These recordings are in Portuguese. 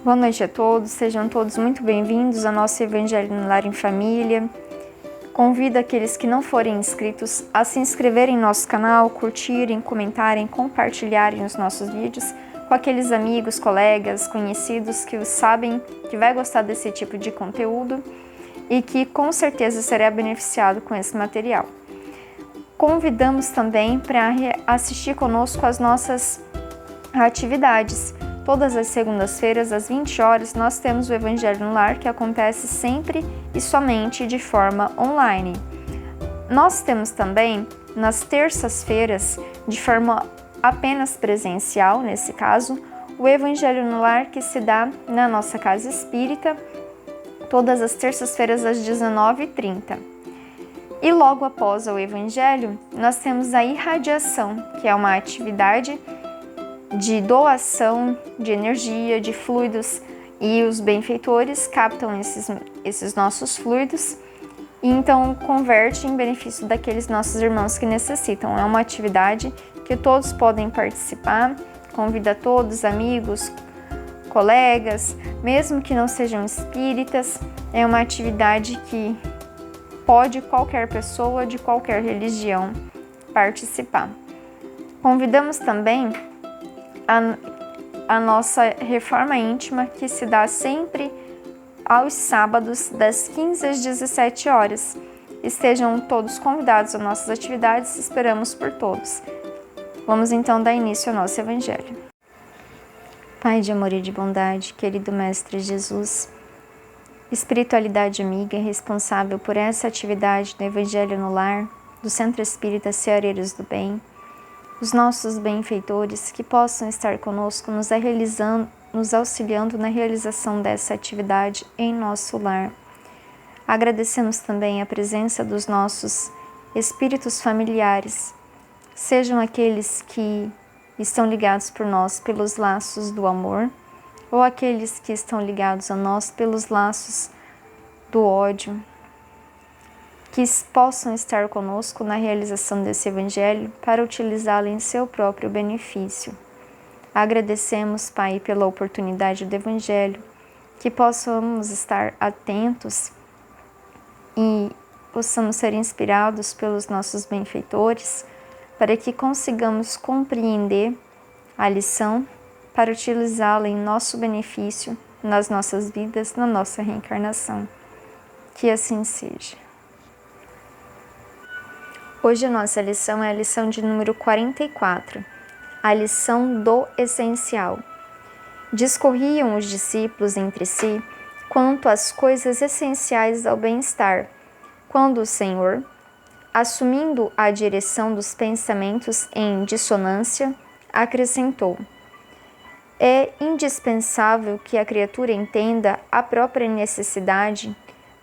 Boa noite a todos, sejam todos muito bem-vindos ao nosso Evangelho no Lar em Família. Convido aqueles que não forem inscritos a se inscreverem em nosso canal, curtirem, comentarem, compartilharem os nossos vídeos com aqueles amigos, colegas, conhecidos que sabem que vai gostar desse tipo de conteúdo e que com certeza será beneficiado com esse material. Convidamos também para assistir conosco às nossas atividades. Todas as segundas-feiras, às 20 horas, nós temos o Evangelho no Lar, que acontece sempre e somente de forma online. Nós temos também, nas terças-feiras, de forma apenas presencial, nesse caso, o Evangelho no Lar, que se dá na nossa casa espírita, todas as terças-feiras, às 19h30. E logo após o Evangelho, nós temos a irradiação, que é uma atividade de doação de energia, de fluidos, e os benfeitores captam esses nossos fluidos e então convertem em benefício daqueles nossos irmãos que necessitam. É uma atividade que todos podem participar, convida todos, amigos, colegas, mesmo que não sejam espíritas, é uma atividade que pode qualquer pessoa de qualquer religião participar. Convidamos também a nossa reforma íntima, que se dá sempre aos sábados, das 15 às 17 horas. Estejam todos convidados às nossas atividades, esperamos por todos. Vamos então dar início ao nosso Evangelho. Pai de amor e de bondade, querido Mestre Jesus, espiritualidade amiga e responsável por essa atividade do Evangelho no Lar, do Centro Espírita Ceareiros do Bem, os nossos benfeitores que possam estar conosco, nos auxiliando na realização dessa atividade em nosso lar. Agradecemos também a presença dos nossos espíritos familiares, sejam aqueles que estão ligados por nós pelos laços do amor, ou aqueles que estão ligados a nós pelos laços do ódio, que possam estar conosco na realização desse Evangelho para utilizá-lo em seu próprio benefício. Agradecemos, Pai, pela oportunidade do Evangelho, que possamos estar atentos e possamos ser inspirados pelos nossos benfeitores, para que consigamos compreender a lição, para utilizá-la em nosso benefício, nas nossas vidas, na nossa reencarnação. Que assim seja. Hoje a nossa lição é a lição de número 44, a lição do essencial. Discorriam os discípulos entre si quanto às coisas essenciais ao bem-estar, quando o Senhor, assumindo a direção dos pensamentos em dissonância, acrescentou: é indispensável que a criatura entenda a própria necessidade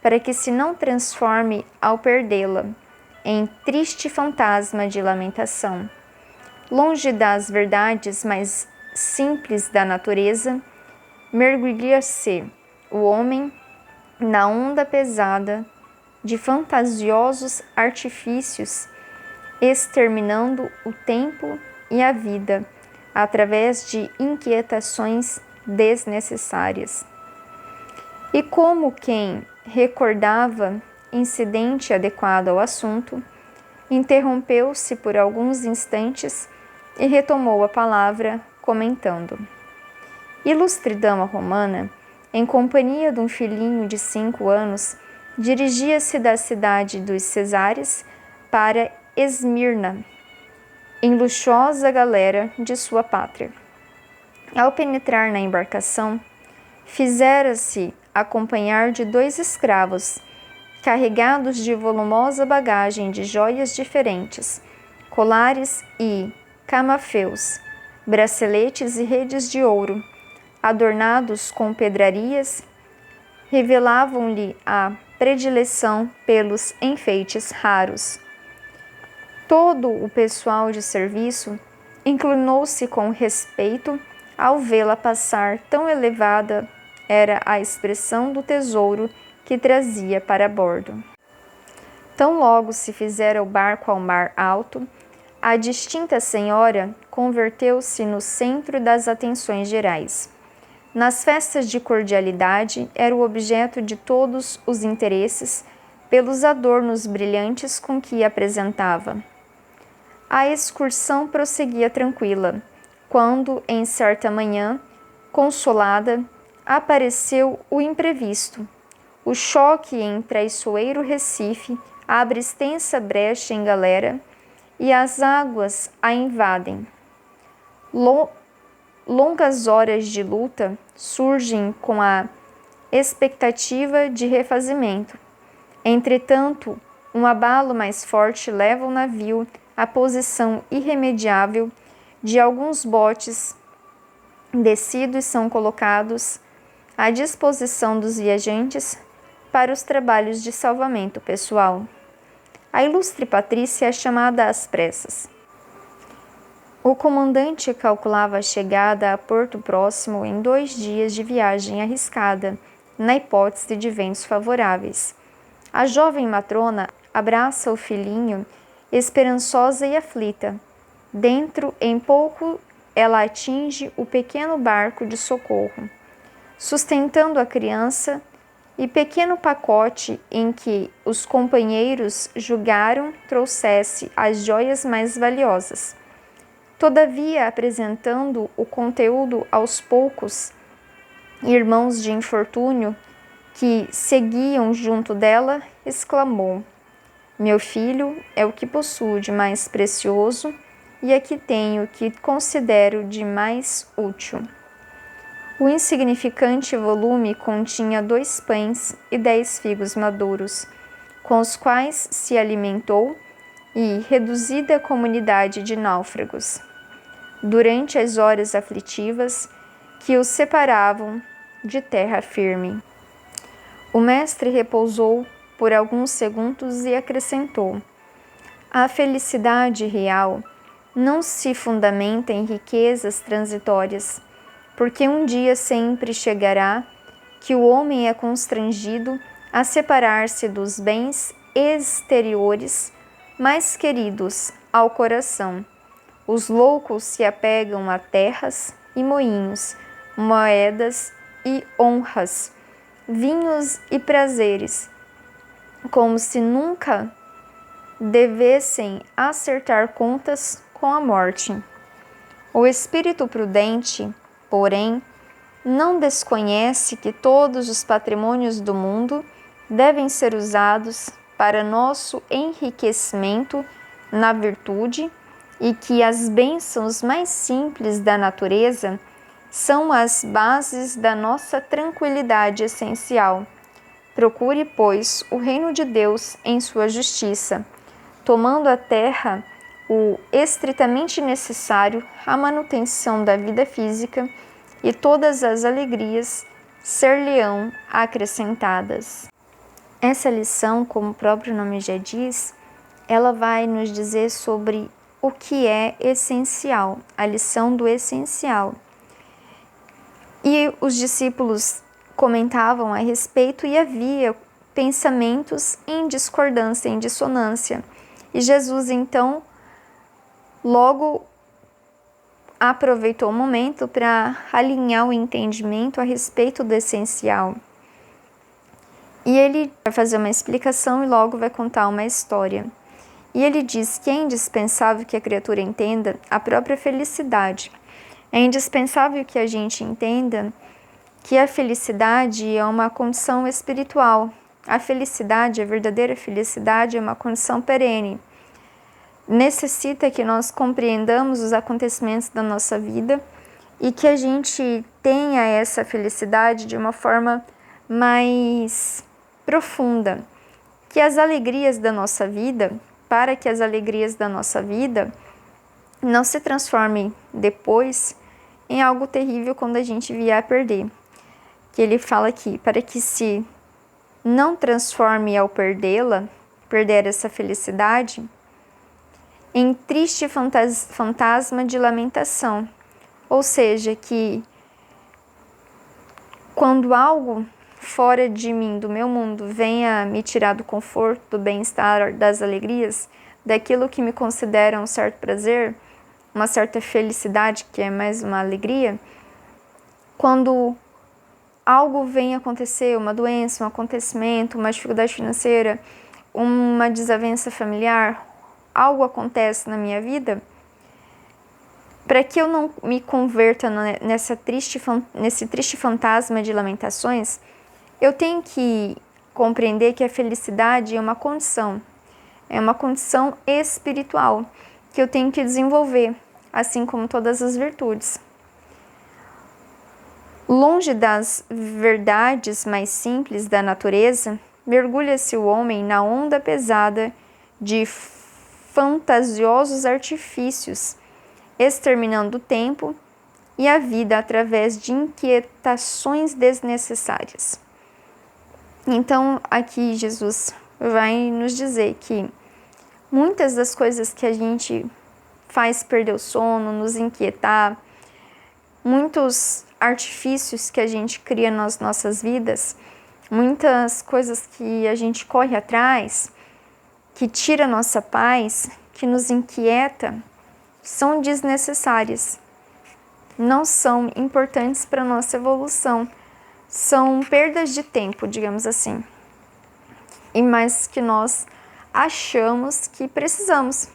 para que se não transforme ao perdê-la em triste fantasma de lamentação. Longe das verdades mais simples da natureza, mergulha-se o homem na onda pesada de fantasiosos artifícios, exterminando o tempo e a vida através de inquietações desnecessárias. E como quem recordava incidente adequado ao assunto, interrompeu-se por alguns instantes e retomou a palavra, comentando: Ilustre dama romana, em companhia de um filhinho de 5 anos, dirigia-se da cidade dos Cesares para Esmirna, em luxuosa galera de sua pátria. Ao penetrar na embarcação, fizera-se acompanhar de 2 escravos, carregados de volumosa bagagem de joias diferentes, colares e camafeus, braceletes e redes de ouro, adornados com pedrarias, revelavam-lhe a predileção pelos enfeites raros. Todo o pessoal de serviço inclinou-se com respeito ao vê-la passar, tão elevada era a expressão do tesouro que trazia para bordo. Tão logo se fizera o barco ao mar alto, a distinta senhora converteu-se no centro das atenções gerais. Nas festas de cordialidade, era o objeto de todos os interesses pelos adornos brilhantes com que apresentava. A excursão prosseguia tranquila, quando, em certa manhã, consolada, apareceu o imprevisto. O choque em traiçoeiro Recife abre extensa brecha em galera e as águas a invadem. Longas horas de luta surgem com a expectativa de refazimento. Entretanto, um abalo mais forte leva o navio à posição irremediável de alguns botes descidos são colocados à disposição dos viajantes para os trabalhos de salvamento pessoal. A ilustre Patrícia é chamada às pressas. O comandante calculava a chegada a Porto Próximo em 2 dias de viagem arriscada, na hipótese de ventos favoráveis. A jovem matrona abraça o filhinho, esperançosa e aflita. Dentro, em pouco, ela atinge o pequeno barco de socorro, sustentando a criança e pequeno pacote em que os companheiros julgaram trouxesse as joias mais valiosas. Todavia, apresentando o conteúdo aos poucos, irmãos de infortúnio que seguiam junto dela, exclamou: "Meu filho é o que possuo de mais precioso e aqui tenho o que considero de mais útil." O insignificante volume continha 2 pães e 10 figos maduros, com os quais se alimentou e reduzida comunidade de náufragos, durante as horas aflitivas que os separavam de terra firme. O mestre repousou por alguns segundos e acrescentou: "A felicidade real não se fundamenta em riquezas transitórias, porque um dia sempre chegará que o homem é constrangido a separar-se dos bens exteriores mais queridos ao coração. Os loucos se apegam a terras e moinhos, moedas e honras, vinhos e prazeres, como se nunca devessem acertar contas com a morte. O espírito prudente, porém, não desconhece que todos os patrimônios do mundo devem ser usados para nosso enriquecimento na virtude e que as bênçãos mais simples da natureza são as bases da nossa tranquilidade essencial. Procure, pois, o reino de Deus em sua justiça, tomando a terra o estritamente necessário à manutenção da vida física, e todas as alegrias ser-lhe-ão acrescentadas." Essa lição, como o próprio nome já diz, ela vai nos dizer sobre o que é essencial, a lição do essencial. E os discípulos comentavam a respeito e havia pensamentos em discordância, em dissonância. E Jesus, então, logo aproveitou o momento para alinhar o entendimento a respeito do essencial. E ele vai fazer uma explicação e logo vai contar uma história. E ele diz que é indispensável que a criatura entenda a própria felicidade. É indispensável que a gente entenda que a felicidade é uma condição espiritual. A felicidade, a verdadeira felicidade, é uma condição perene. Necessita que nós compreendamos os acontecimentos da nossa vida e que a gente tenha essa felicidade de uma forma mais profunda. Que as alegrias da nossa vida, para que as alegrias da nossa vida não se transformem depois em algo terrível quando a gente vier a perder. Que ele fala aqui, para que se não transforme ao perdê-la, perder essa felicidade, em triste fantasma de lamentação. Ou seja, que quando algo fora de mim, do meu mundo, venha me tirar do conforto, do bem-estar, das alegrias, daquilo que me considera um certo prazer, uma certa felicidade, que é mais uma alegria, quando algo vem acontecer, uma doença, um acontecimento, uma dificuldade financeira, uma desavença familiar, algo acontece na minha vida, para que eu não me converta nesse triste fantasma de lamentações, eu tenho que compreender que a felicidade é uma condição espiritual que eu tenho que desenvolver, assim como todas as virtudes. Longe das verdades mais simples da natureza, mergulha-se o homem na onda pesada de fantasiosos artifícios, exterminando o tempo e a vida através de inquietações desnecessárias. Então, aqui Jesus vai nos dizer que muitas das coisas que a gente faz perder o sono, nos inquietar, muitos artifícios que a gente cria nas nossas vidas, muitas coisas que a gente corre atrás, que tira a nossa paz, que nos inquieta, são desnecessárias. Não são importantes para a nossa evolução. São perdas de tempo, digamos assim. E mais que nós achamos que precisamos.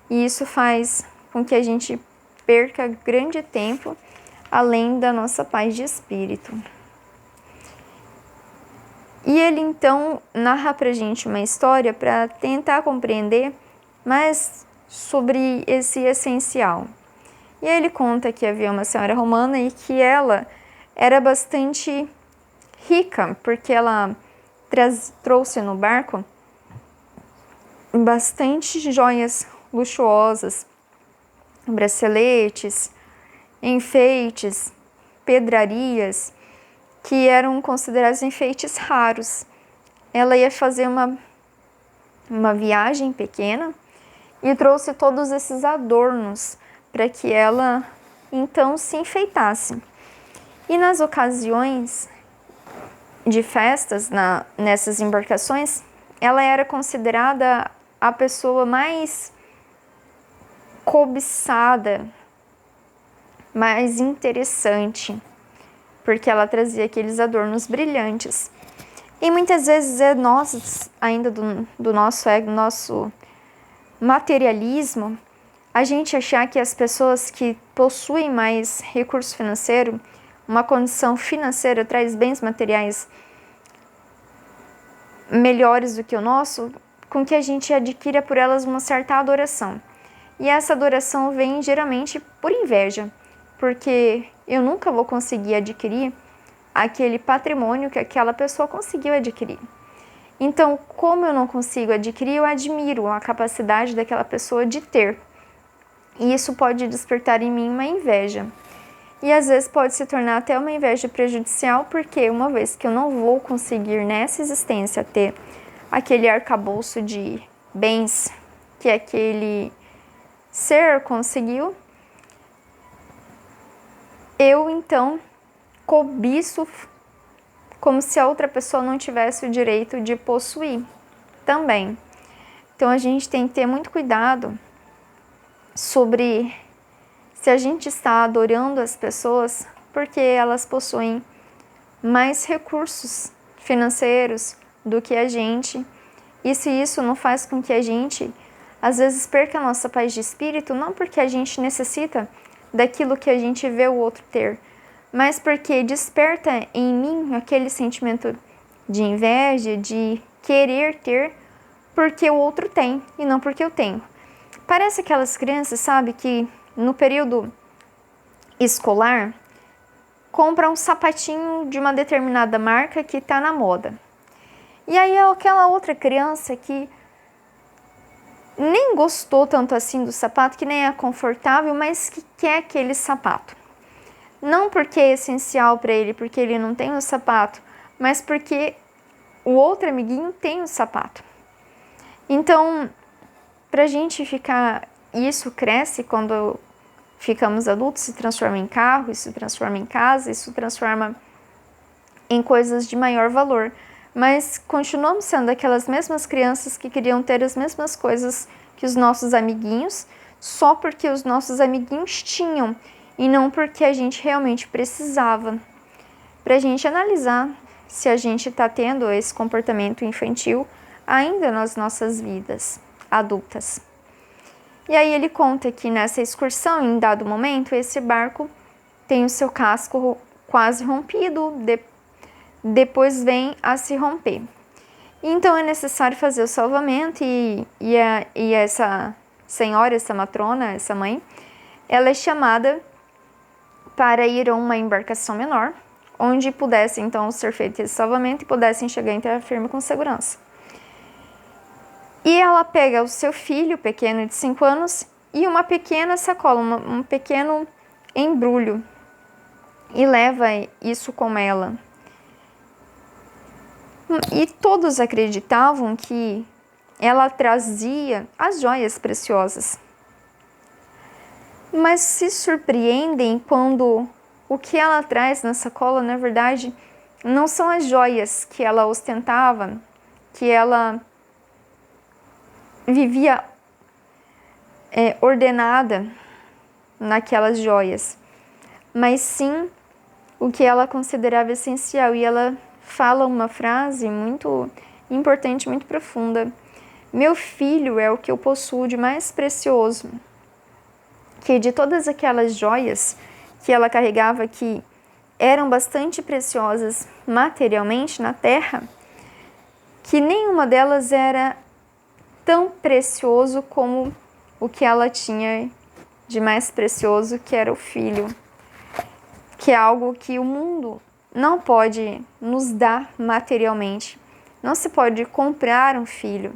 E isso faz com que a gente perca grande tempo, além da nossa paz de espírito. E ele então narra pra gente uma história para tentar compreender mais sobre esse essencial. E aí ele conta que havia uma senhora romana e que ela era bastante rica, porque ela trouxe no barco bastante joias luxuosas, braceletes, enfeites, pedrarias, que eram considerados enfeites raros. Ela ia fazer uma viagem pequena e trouxe todos esses adornos para que ela então se enfeitasse. E nas ocasiões de festas nessas embarcações, ela era considerada a pessoa mais cobiçada, mais interessante, porque ela trazia aqueles adornos brilhantes. E muitas vezes é nós, ainda do nosso ego, nosso materialismo, a gente achar que as pessoas que possuem mais recurso financeiro, uma condição financeira, traz bens materiais melhores do que o nosso, com que a gente adquira por elas uma certa adoração. E essa adoração vem geralmente por inveja, porque eu nunca vou conseguir adquirir aquele patrimônio que aquela pessoa conseguiu adquirir. Então, como eu não consigo adquirir, eu admiro a capacidade daquela pessoa de ter. E isso pode despertar em mim uma inveja. E às vezes pode se tornar até uma inveja prejudicial, porque uma vez que eu não vou conseguir nessa existência ter aquele arcabouço de bens que aquele ser conseguiu, eu então cobiço como se a outra pessoa não tivesse o direito de possuir também. Então a gente tem que ter muito cuidado sobre se a gente está adorando as pessoas porque elas possuem mais recursos financeiros do que a gente, e se isso não faz com que a gente às vezes perca a nossa paz de espírito, não porque a gente necessita daquilo que a gente vê o outro ter, mas porque desperta em mim aquele sentimento de inveja, de querer ter porque o outro tem e não porque eu tenho. Parece aquelas crianças, sabe, que no período escolar compram um sapatinho de uma determinada marca que está na moda. E aí é aquela outra criança que nem gostou tanto assim do sapato, que nem é confortável, mas que quer aquele sapato. Não porque é essencial para ele, porque ele não tem o sapato, mas porque o outro amiguinho tem o sapato. Então, pra gente ficar... Isso cresce quando ficamos adultos, se transforma em carro, isso se transforma em casa, isso se transforma em coisas de maior valor. Mas continuamos sendo aquelas mesmas crianças que queriam ter as mesmas coisas que os nossos amiguinhos, só porque os nossos amiguinhos tinham, e não porque a gente realmente precisava. para a gente analisar se a gente está tendo esse comportamento infantil ainda nas nossas vidas adultas. E aí ele conta que nessa excursão, em dado momento, esse barco tem o seu casco quase rompido, depois vem a se romper. Então é necessário fazer o salvamento e essa senhora, essa matrona, essa mãe, ela é chamada para ir a uma embarcação menor, onde pudesse então ser feito esse salvamento e pudessem chegar em terra firme com segurança. E ela pega o seu filho pequeno de 5 anos e uma pequena sacola, um pequeno embrulho, e leva isso com ela. E todos acreditavam que ela trazia as joias preciosas. Mas se surpreendem quando o que ela traz na sacola, na verdade, não são as joias que ela ostentava, que ela vivia ordenada naquelas joias, mas sim o que ela considerava essencial. E ela fala uma frase muito importante, muito profunda: meu filho é o que eu possuo de mais precioso. Que de todas aquelas joias que ela carregava, que eram bastante preciosas materialmente na terra, que nenhuma delas era tão precioso como o que ela tinha de mais precioso, que era o filho, que é algo que o mundo não pode nos dar materialmente. Não se pode comprar um filho,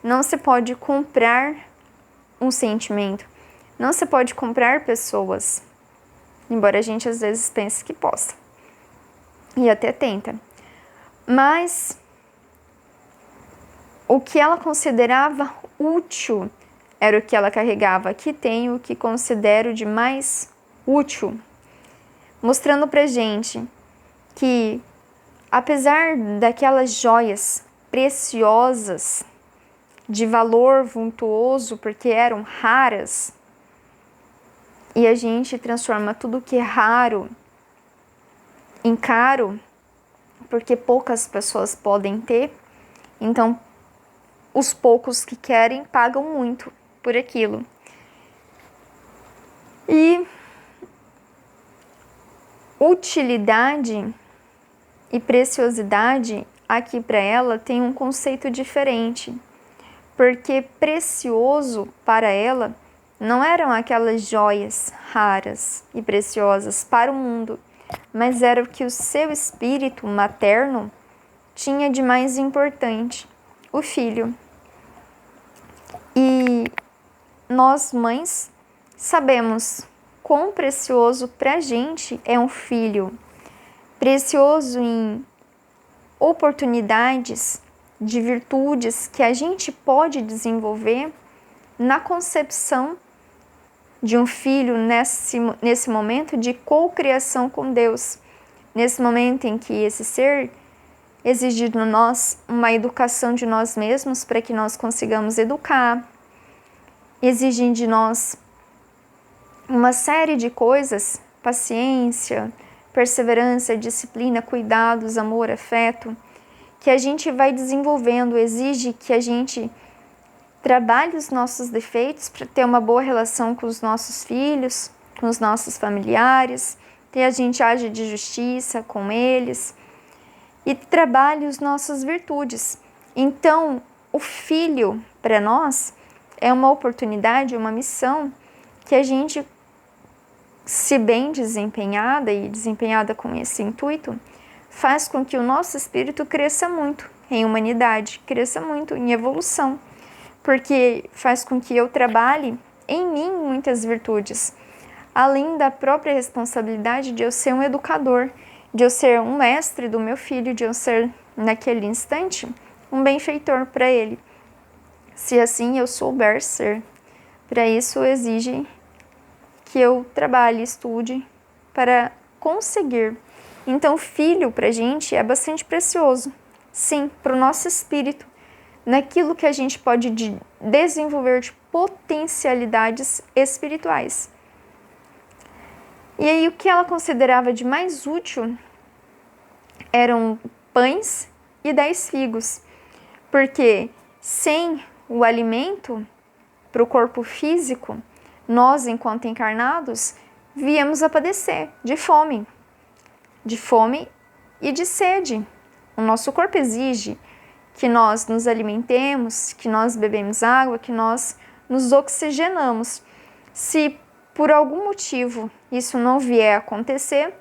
não se pode comprar um sentimento, não se pode comprar pessoas, embora a gente às vezes pense que possa, e até tenta. Mas o que ela considerava útil era o que ela carregava. Aqui tem o que considero de mais útil, mostrando pra gente que, apesar daquelas joias preciosas, de valor vultuoso, porque eram raras, e a gente transforma tudo que é raro em caro, porque poucas pessoas podem ter, então os poucos que querem pagam muito por aquilo. E utilidade e preciosidade aqui para ela tem um conceito diferente, porque precioso para ela não eram aquelas joias raras e preciosas para o mundo, mas era o que o seu espírito materno tinha de mais importante: o filho. E nós, mães, sabemos quão precioso para a gente é um filho, precioso em oportunidades de virtudes que a gente pode desenvolver na concepção de um filho, nesse momento de cocriação com Deus, nesse momento em que esse ser exige de nós uma educação de nós mesmos para que nós consigamos educar, exigem de nós uma série de coisas: paciência, perseverança, disciplina, cuidados, amor, afeto, que a gente vai desenvolvendo. Exige que a gente trabalhe os nossos defeitos para ter uma boa relação com os nossos filhos, com os nossos familiares, que a gente age de justiça com eles e trabalhe as nossas virtudes. Então, o filho, para nós, é uma oportunidade, uma missão que a gente, se bem desempenhada e desempenhada com esse intuito, faz com que o nosso espírito cresça muito em humanidade, cresça muito em evolução, porque faz com que eu trabalhe em mim muitas virtudes, além da própria responsabilidade de eu ser um educador, de eu ser um mestre do meu filho, de eu ser, naquele instante, um benfeitor para ele, se assim eu souber ser. Para isso exige que eu trabalhe, estude, para conseguir. Então, filho para a gente é bastante precioso, sim, para o nosso espírito, naquilo que a gente pode desenvolver de potencialidades espirituais. E aí, o que ela considerava de mais útil eram pães e 10 figos, porque sem o alimento para o corpo físico, nós, enquanto encarnados, viemos a padecer de fome e de sede. O nosso corpo exige que nós nos alimentemos, que nós bebemos água, que nós nos oxigenamos. Se por algum motivo isso não vier a acontecer,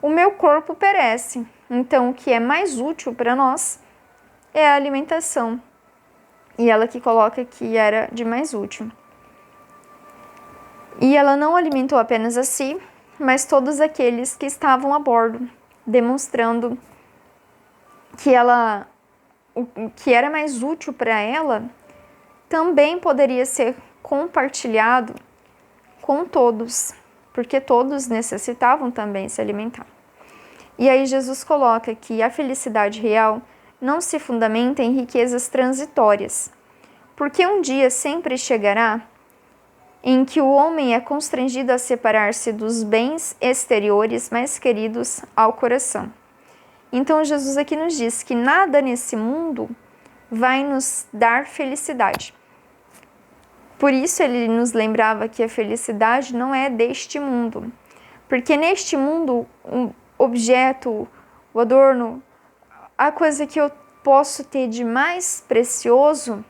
o meu corpo perece. Então, o que é mais útil para nós é a alimentação. E ela que coloca que era de mais útil. E ela não alimentou apenas a si, mas todos aqueles que estavam a bordo, demonstrando que o que era mais útil para ela também poderia ser compartilhado com todos, porque todos necessitavam também se alimentar. E aí Jesus coloca que a felicidade real não se fundamenta em riquezas transitórias, porque um dia sempre chegará em que o homem é constrangido a separar-se dos bens exteriores mais queridos ao coração. Então Jesus aqui nos diz que nada nesse mundo vai nos dar felicidade. Por isso ele nos lembrava que a felicidade não é deste mundo, porque neste mundo o objeto, o adorno, a coisa que eu posso ter de mais precioso,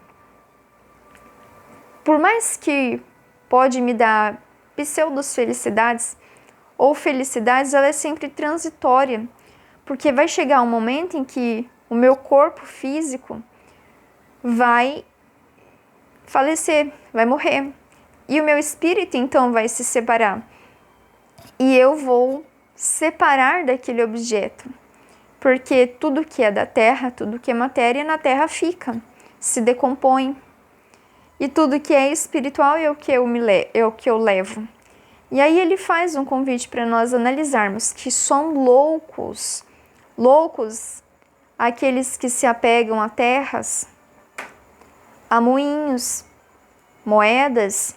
por mais que pode me dar pseudo-felicidades ou felicidades, ela é sempre transitória, porque vai chegar um momento em que o meu corpo físico vai falecer, vai morrer, e o meu espírito então vai se separar, e eu vou separar daquele objeto, porque tudo que é da terra, tudo que é matéria, na terra fica, se decompõe. E tudo que é espiritual é o que eu levo. E aí ele faz um convite para nós analisarmos que são loucos aqueles que se apegam a terras, a moinhos, moedas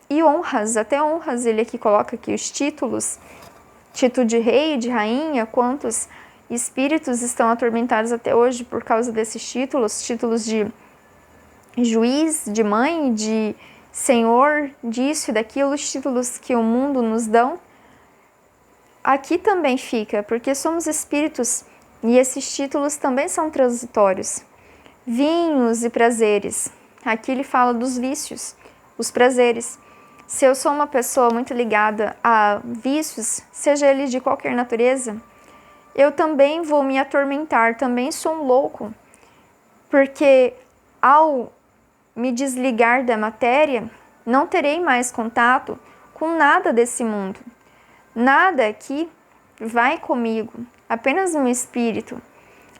e honras, até honras. Ele aqui coloca aqui os títulos, título de rei, de rainha, quantos espíritos estão atormentados até hoje por causa desses títulos de juiz, de mãe, de senhor, disso e daquilo, os títulos que o mundo nos dão. Aqui também fica, porque somos espíritos e esses títulos também são transitórios. Vinhos e prazeres. Aqui ele fala dos vícios, os prazeres. Se eu sou uma pessoa muito ligada a vícios, seja eles de qualquer natureza, eu também vou me atormentar, também sou um louco, porque ao me desligar da matéria, não terei mais contato com nada desse mundo. Nada aqui vai comigo, apenas o meu espírito.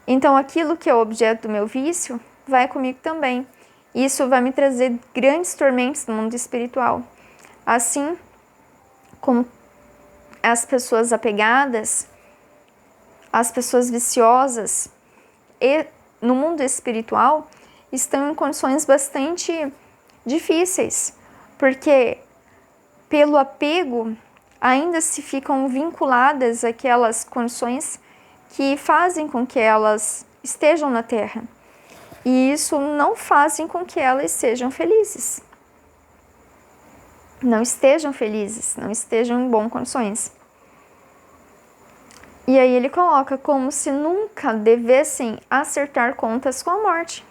Então aquilo que é o objeto do meu vício vai comigo também. Isso vai me trazer grandes tormentos no mundo espiritual. Assim como as pessoas apegadas, as pessoas viciosas e no mundo espiritual estão em condições bastante difíceis, porque pelo apego ainda se ficam vinculadas àquelas condições que fazem com que elas estejam na Terra. E isso não fazem com que elas sejam felizes. Não estejam felizes, não estejam em boas condições. E aí ele coloca como se nunca devessem acertar contas com a morte,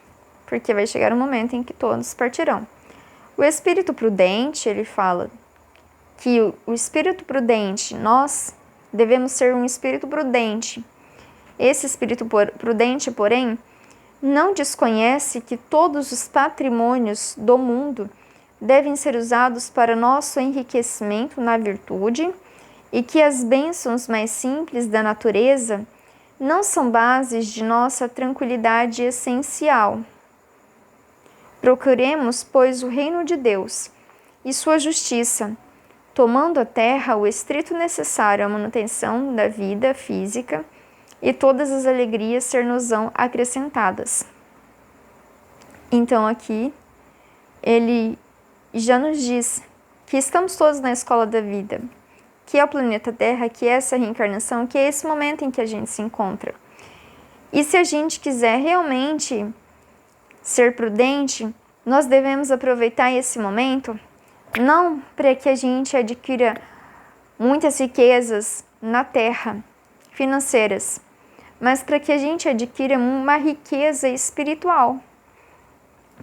porque vai chegar um momento em que todos partirão. O espírito prudente, ele fala que o espírito prudente, nós devemos ser um espírito prudente. Esse espírito prudente, porém, não desconhece que todos os patrimônios do mundo devem ser usados para nosso enriquecimento na virtude e que as bênçãos mais simples da natureza não são bases de nossa tranquilidade essencial. Procuremos, pois, o reino de Deus e sua justiça, tomando a terra o estrito necessário à manutenção da vida física e todas as alegrias ser-nos-ão acrescentadas. Então aqui ele já nos diz que estamos todos na escola da vida, que é o planeta Terra, que é essa reencarnação, que é esse momento em que a gente se encontra. E se a gente quiser realmente ser prudente, nós devemos aproveitar esse momento, não para que a gente adquira muitas riquezas na terra, financeiras, mas para que a gente adquira uma riqueza espiritual.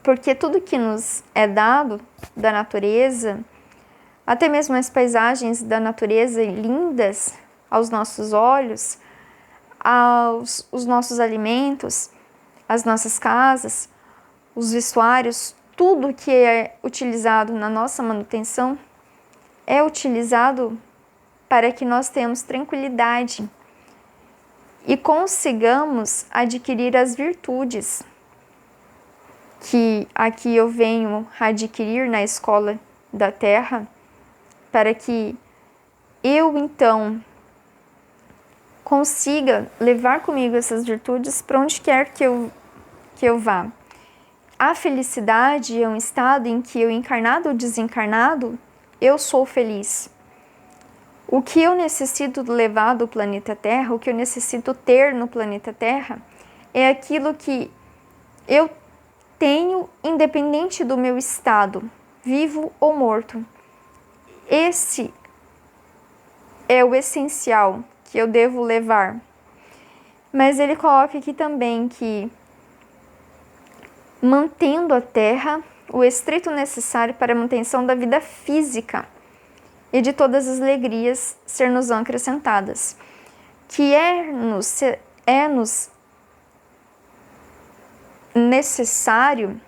Porque tudo que nos é dado da natureza, até mesmo as paisagens da natureza lindas aos nossos olhos, os nossos alimentos, as nossas casas, os vestuários, tudo que é utilizado na nossa manutenção é utilizado para que nós tenhamos tranquilidade e consigamos adquirir as virtudes que aqui eu venho adquirir na escola da terra, para que eu então consiga levar comigo essas virtudes para onde quer que eu vá. A felicidade é um estado em que eu, encarnado ou desencarnado, eu sou feliz. O que eu necessito levar do planeta Terra, o que eu necessito ter no planeta Terra, é aquilo que eu tenho independente do meu estado, vivo ou morto. Esse é o essencial que eu devo levar. Mas ele coloca aqui também que, mantendo a terra, o estrito necessário para a manutenção da vida física e de todas as alegrias ser-nos acrescentadas, que é-nos necessário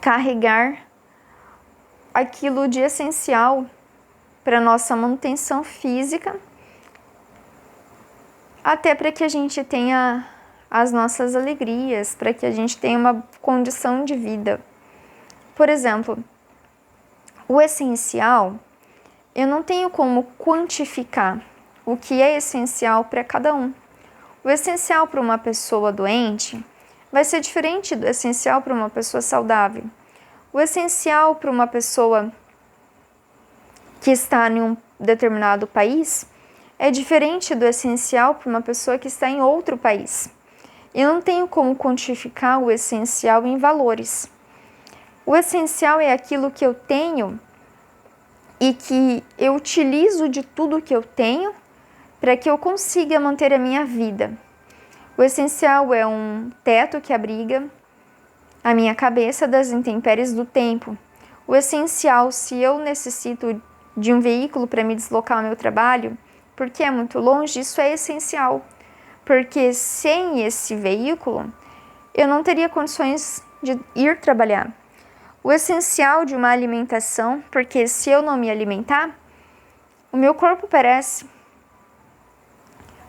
carregar aquilo de essencial para nossa manutenção física, até para que a gente tenha as nossas alegrias, para que a gente tenha uma condição de vida. Por exemplo, o essencial, eu não tenho como quantificar o que é essencial para cada um. O essencial para uma pessoa doente vai ser diferente do essencial para uma pessoa saudável. O essencial para uma pessoa que está em um determinado país é diferente do essencial para uma pessoa que está em outro país. Eu não tenho como quantificar o essencial em valores. O essencial é aquilo que eu tenho e que eu utilizo de tudo que eu tenho para que eu consiga manter a minha vida. O essencial é um teto que abriga a minha cabeça das intempéries do tempo. O essencial, se eu necessito de um veículo para me deslocar ao meu trabalho, porque é muito longe, isso é essencial. Porque sem esse veículo, eu não teria condições de ir trabalhar. O essencial de uma alimentação, porque se eu não me alimentar, o meu corpo perece.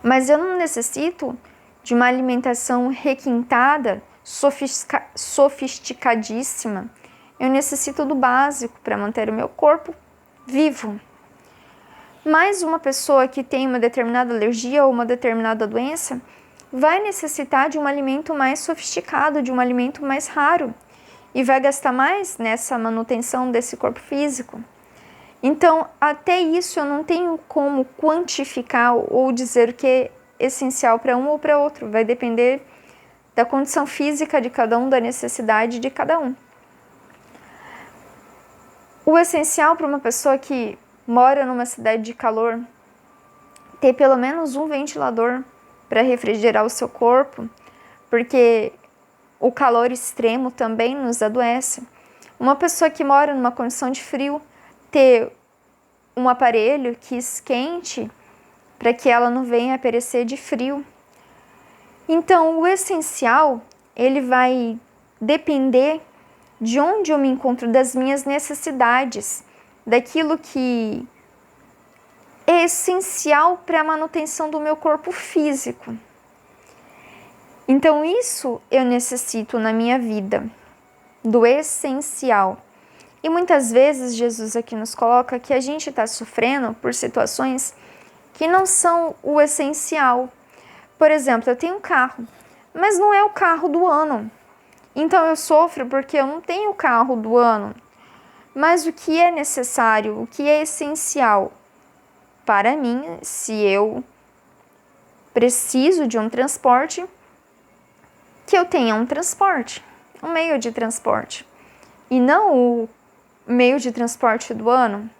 Mas eu não necessito de uma alimentação requintada, sofisticadíssima. Eu necessito do básico para manter o meu corpo vivo. Mas uma pessoa que tem uma determinada alergia ou uma determinada doença vai necessitar de um alimento mais sofisticado, de um alimento mais raro, e vai gastar mais nessa manutenção desse corpo físico. Então, até isso eu não tenho como quantificar ou dizer o que é essencial para um ou para outro. Vai depender da condição física de cada um, da necessidade de cada um. O essencial para uma pessoa que mora numa cidade de calor, ter pelo menos um ventilador para refrigerar o seu corpo, porque o calor extremo também nos adoece. Uma pessoa que mora numa condição de frio, ter um aparelho que esquente para que ela não venha a perecer de frio. Então, o essencial, ele vai depender de onde eu me encontro, das minhas necessidades, daquilo que é essencial para a manutenção do meu corpo físico. Então, isso eu necessito na minha vida, do essencial. E muitas vezes Jesus aqui nos coloca que a gente está sofrendo por situações que não são o essencial. Por exemplo, eu tenho um carro, mas não é o carro do ano. Então eu sofro porque eu não tenho o carro do ano. Mas o que é necessário, o que é essencial para mim, se eu preciso de um transporte, que eu tenha um transporte, um meio de transporte, e não o meio de transporte do ano.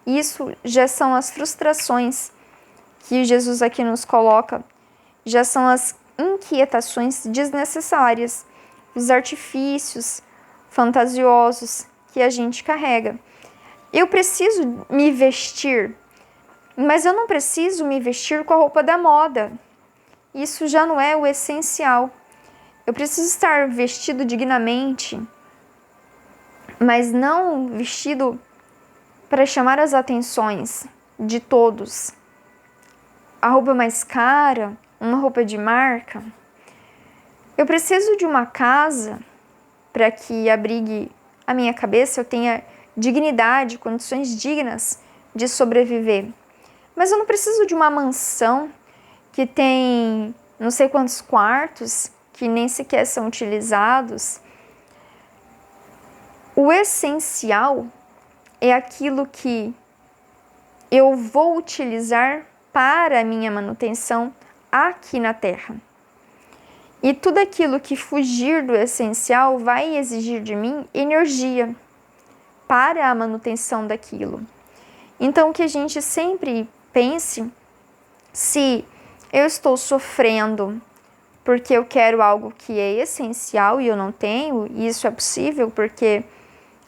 Isso já são as frustrações que Jesus aqui nos coloca, já são as inquietações desnecessárias, os artifícios fantasiosos que a gente carrega. Eu preciso me vestir, mas eu não preciso me vestir com a roupa da moda. Isso já não é o essencial. Eu preciso estar vestido dignamente, mas não vestido para chamar as atenções de todos. A roupa mais cara, uma roupa de marca. Eu preciso de uma casa para que abrigue a minha cabeça, eu tenha dignidade, condições dignas de sobreviver. Mas eu não preciso de uma mansão que tem não sei quantos quartos, que nem sequer são utilizados. O essencial é aquilo que eu vou utilizar para a minha manutenção aqui na Terra. E tudo aquilo que fugir do essencial vai exigir de mim energia para a manutenção daquilo. Então, que a gente sempre pense, se eu estou sofrendo porque eu quero algo que é essencial e eu não tenho, e isso é possível porque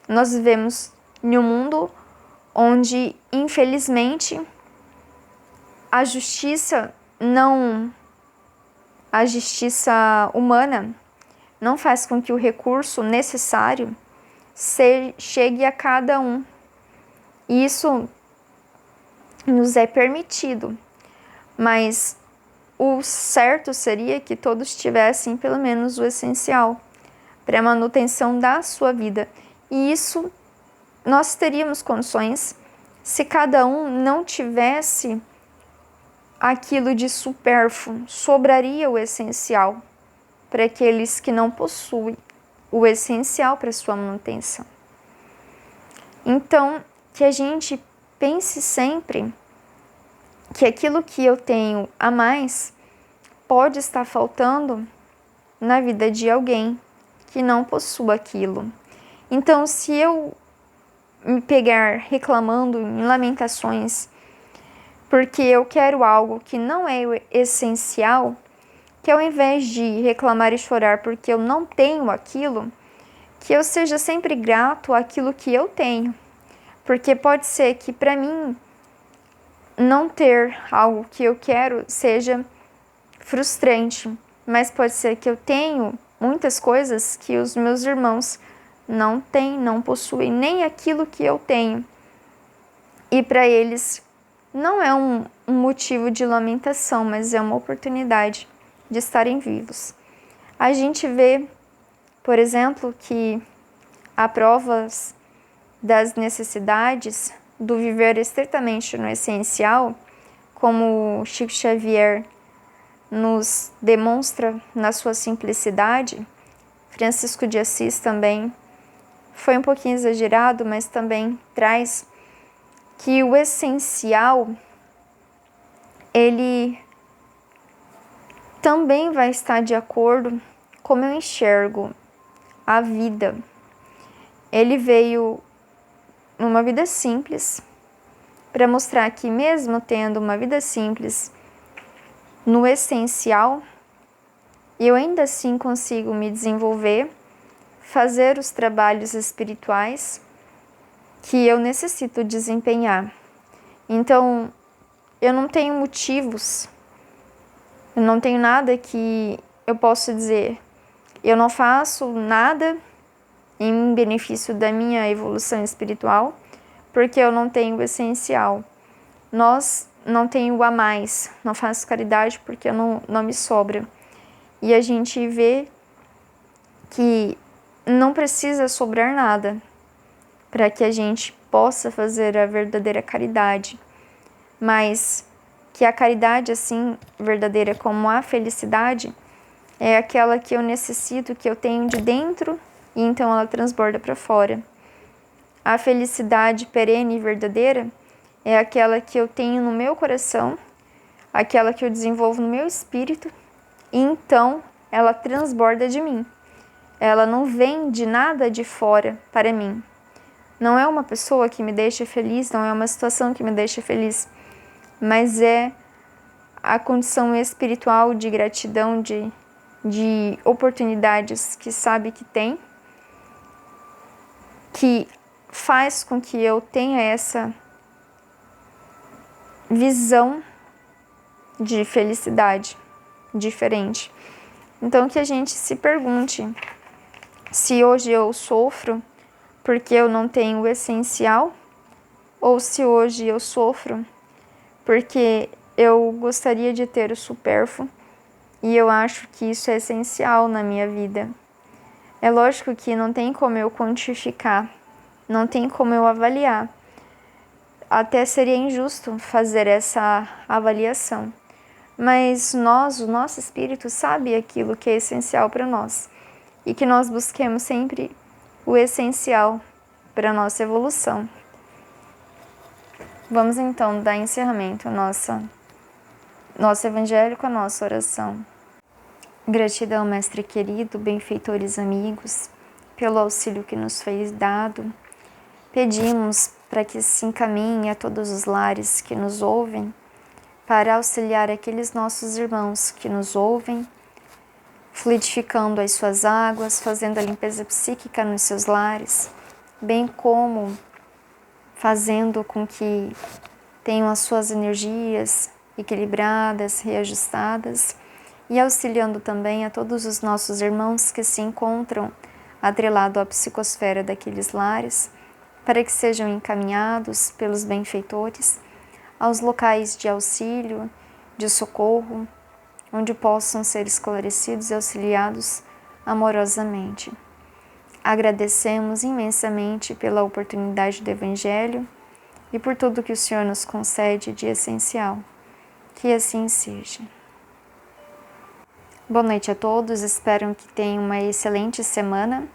nós vivemos em um mundo onde, infelizmente, a justiça humana não faz com que o recurso necessário chegue a cada um. E isso nos é permitido, mas o certo seria que todos tivessem pelo menos o essencial para a manutenção da sua vida. E isso nós teríamos condições se cada um não tivesse aquilo de supérfluo, sobraria o essencial para aqueles que não possuem o essencial para sua manutenção. Então, que a gente pense sempre que aquilo que eu tenho a mais pode estar faltando na vida de alguém que não possua aquilo. Então, se eu me pegar reclamando em lamentações porque eu quero algo que não é essencial, que ao invés de reclamar e chorar porque eu não tenho aquilo, que eu seja sempre grato àquilo que eu tenho. Porque pode ser que para mim não ter algo que eu quero seja frustrante, mas pode ser que eu tenho muitas coisas que os meus irmãos não têm, não possuem nem aquilo que eu tenho. E para eles não é um motivo de lamentação, mas é uma oportunidade de estarem vivos. A gente vê, por exemplo, que há provas das necessidades do viver estritamente no essencial, como Chico Xavier nos demonstra na sua simplicidade. Francisco de Assis também foi um pouquinho exagerado, mas também traz que o essencial, ele também vai estar de acordo com como eu enxergo a vida. Ele veio numa vida simples, para mostrar que mesmo tendo uma vida simples, no essencial, eu ainda assim consigo me desenvolver, fazer os trabalhos espirituais que eu necessito desempenhar. Então, eu não tenho motivos, eu não tenho nada que eu possa dizer, eu não faço nada em benefício da minha evolução espiritual, porque eu não tenho o essencial. Nós não tenho o a mais, não faço caridade porque não me sobra. E a gente vê que não precisa sobrar nada para que a gente possa fazer a verdadeira caridade, mas que a caridade, assim, verdadeira como a felicidade, é aquela que eu necessito, que eu tenho de dentro, e então ela transborda para fora. A felicidade perene e verdadeira é aquela que eu tenho no meu coração, aquela que eu desenvolvo no meu espírito, e então ela transborda de mim. Ela não vem de nada de fora para mim. Não é uma pessoa que me deixa feliz, não é uma situação que me deixa feliz, mas é a condição espiritual de gratidão, de oportunidades que sabe que tem, que faz com que eu tenha essa visão de felicidade diferente. Então que a gente se pergunte se hoje eu sofro porque eu não tenho o essencial, ou se hoje eu sofro porque eu gostaria de ter o supérfluo e eu acho que isso é essencial na minha vida. É lógico que não tem como eu quantificar, não tem como eu avaliar. Até seria injusto fazer essa avaliação. Mas nós, o nosso espírito, sabe aquilo que é essencial para nós. E que nós busquemos sempre o essencial para a nossa evolução. Vamos então dar encerramento ao nosso evangelho com a nossa oração. Gratidão, Mestre querido, benfeitores amigos, pelo auxílio que nos foi dado. Pedimos para que se encaminhe a todos os lares que nos ouvem, para auxiliar aqueles nossos irmãos que nos ouvem, fluidificando as suas águas, fazendo a limpeza psíquica nos seus lares, bem como fazendo com que tenham as suas energias equilibradas, reajustadas, e auxiliando também a todos os nossos irmãos que se encontram atrelados à psicosfera daqueles lares, para que sejam encaminhados pelos benfeitores aos locais de auxílio, de socorro, onde possam ser esclarecidos e auxiliados amorosamente. Agradecemos imensamente pela oportunidade do Evangelho e por tudo que o Senhor nos concede de essencial. Que assim seja. Boa noite a todos, espero que tenham uma excelente semana.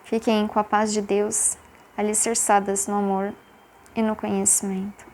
Fiquem com a paz de Deus, alicerçadas no amor e no conhecimento.